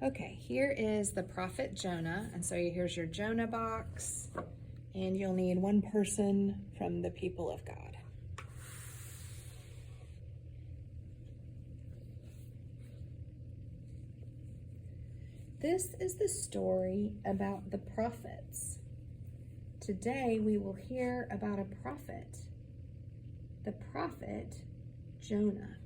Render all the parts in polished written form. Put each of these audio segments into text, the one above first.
Okay, here is the Prophet Jonah. And so here's your Jonah box. And you'll need one person from the people of God. This is the story about the prophets. Today we will hear about a prophet, the Prophet Jonah.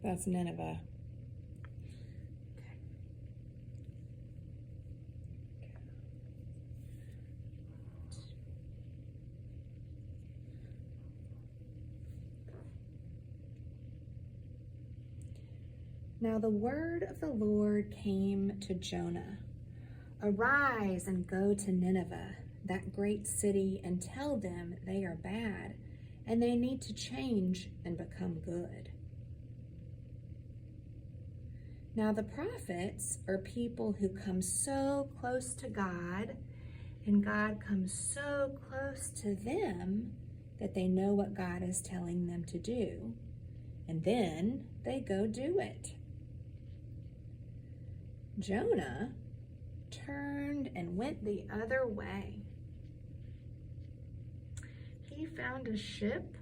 That's Nineveh. Now the word of the Lord came to Jonah. Arise and go to Nineveh, that great city, and tell them they are bad, and they need to change and become good. Now the prophets are people who come so close to God, and God comes so close to them that they know what God is telling them to do, and then they go do it. Jonah turned and went the other way. He found a ship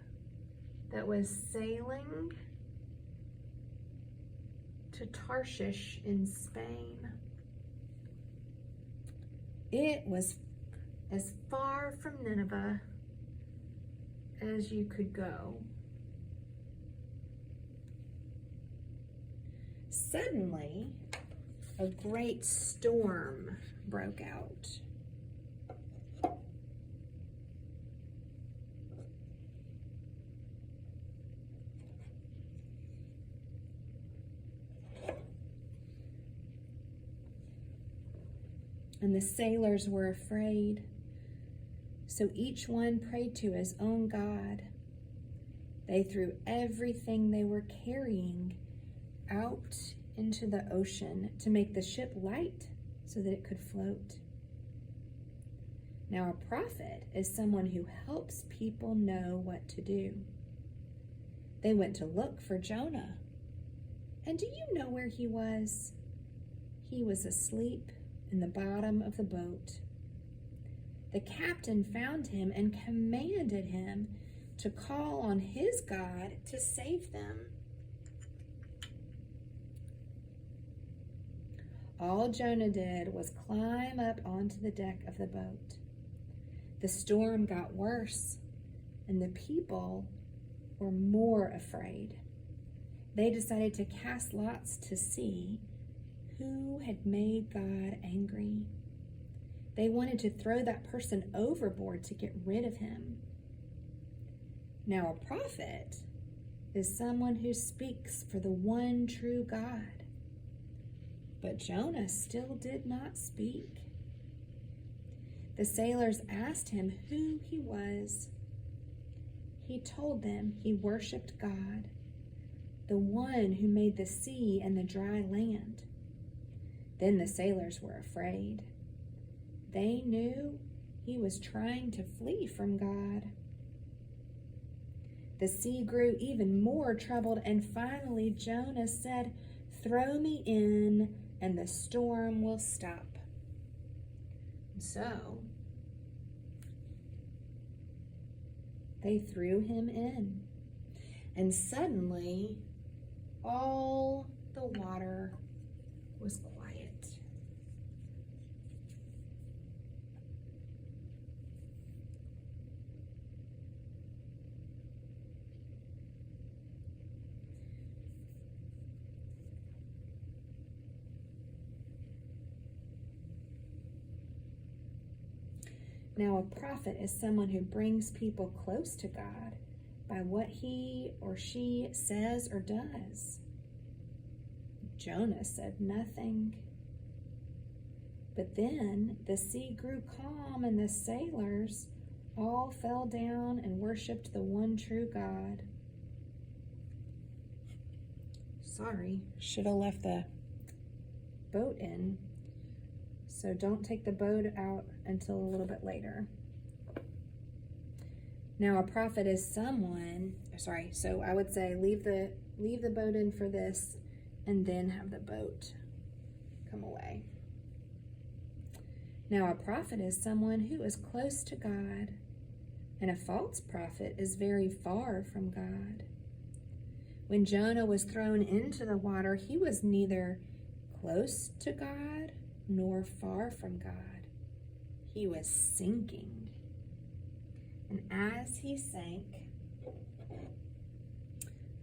that was sailing to Tarshish in Spain. It was as far from Nineveh as you could go. Suddenly, a great storm broke out. And the sailors were afraid. So each one prayed to his own God. They threw everything they were carrying out into the ocean to make the ship light so that it could float. Now, a prophet is someone who helps people know what to do. They went to look for Jonah. And do you know where he was? He was asleep in the bottom of the boat. The captain found him and commanded him to call on his God to save them. All Jonah did was climb up onto the deck of the boat. The storm got worse, and the people were more afraid. They decided to cast lots to see who had made God angry. They wanted to throw that person overboard to get rid of him. Now, a prophet is someone who speaks for the one true God. But Jonah still did not speak. The sailors asked him who he was. He told them he worshiped God, the one who made the sea and the dry land. Then the sailors were afraid. They knew he was trying to flee from God. The sea grew even more troubled, and finally Jonah said, "Throw me in, and the storm will stop." So they threw him in, and suddenly all the water was quiet. Now, a prophet is someone who brings people close to God by what he or she says or does. Jonah said nothing. But then the sea grew calm, and the sailors all fell down and worshiped the one true God. sorry, should have left the boat in. So don't take the boat out until a little bit later. Now, a prophet is someone, so I would say leave the boat in for this and then have the boat come away. Now, a prophet is someone who is close to God, and a false prophet is very far from God. When Jonah was thrown into the water, he was neither close to God nor far from God. He was sinking. And as he sank,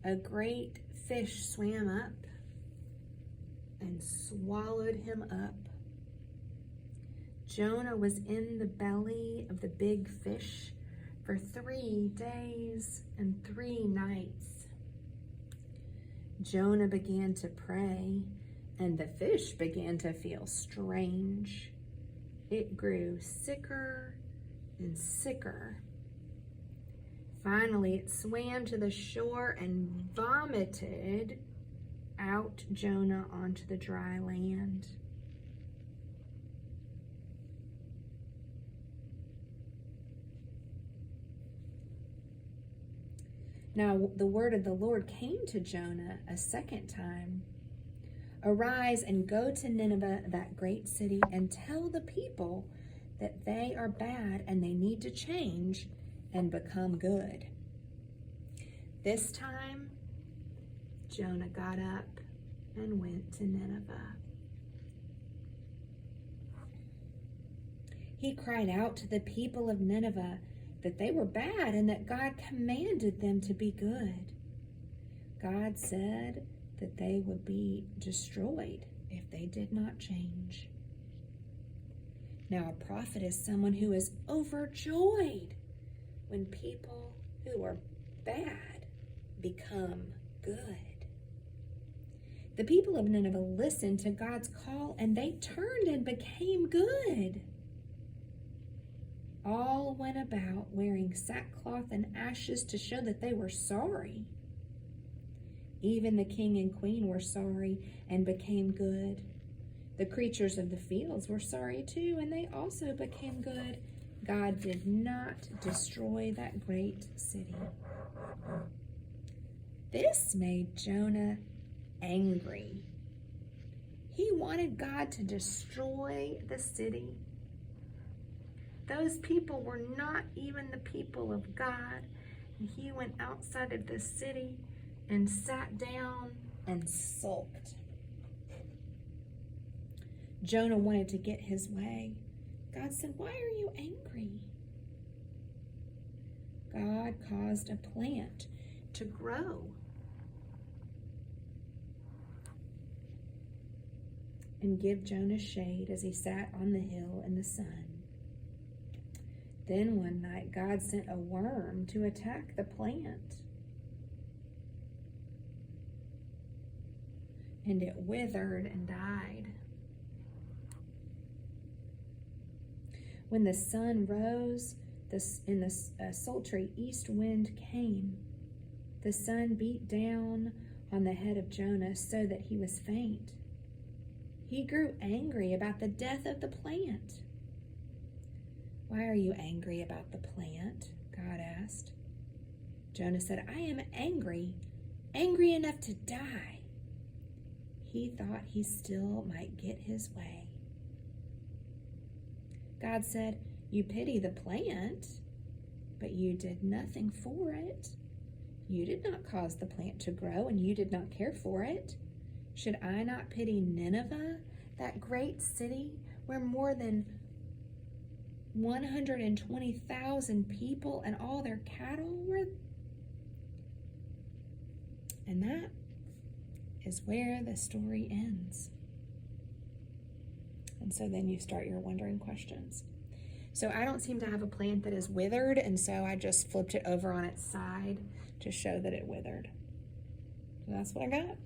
a great fish swam up and swallowed him up. Jonah was in the belly of the big fish for 3 days and 3 nights. Jonah began to pray, and the fish began to feel strange. It grew sicker and sicker. Finally, it swam to the shore and vomited out Jonah onto the dry land. Now the word of the Lord came to Jonah a second time. Arise and go to Nineveh, that great city, and tell the people that they are bad and they need to change and become good. This time, Jonah got up and went to Nineveh. He cried out to the people of Nineveh that they were bad and that God commanded them to be good. God said that they would be destroyed if they did not change. Now, a prophet is someone who is overjoyed when people who are bad become good. The people of Nineveh listened to God's call and they turned and became good. All went about wearing sackcloth and ashes to show that they were sorry. Even the king and queen were sorry and became good. The creatures of the fields were sorry too, and they also became good. God did not destroy that great city. This made Jonah angry. He wanted God to destroy the city. Those people were not even the people of God. And he went outside of the city and sat down and sulked. Jonah wanted to get his way. God said, "Why are you angry?" God caused a plant to grow and give Jonah shade as he sat on the hill in the sun. Then one night, God sent a worm to attack the plant. And it withered and died. When the sun rose and the sultry east wind came, the sun beat down on the head of Jonah so that he was faint. He grew angry about the death of the plant. "Why are you angry about the plant?" God asked. Jonah said, "I am angry enough to die." He thought he still might get his way. God said, "You pity the plant, but you did nothing for it. You did not cause the plant to grow, and you did not care for it. Should I not pity Nineveh, that great city where more than 120,000 people and all their cattle were?" And that is where the story ends. And so then you start your wondering questions. So I don't seem to have a plant that is withered, and so I just flipped it over on its side to show that it withered. So that's what I got.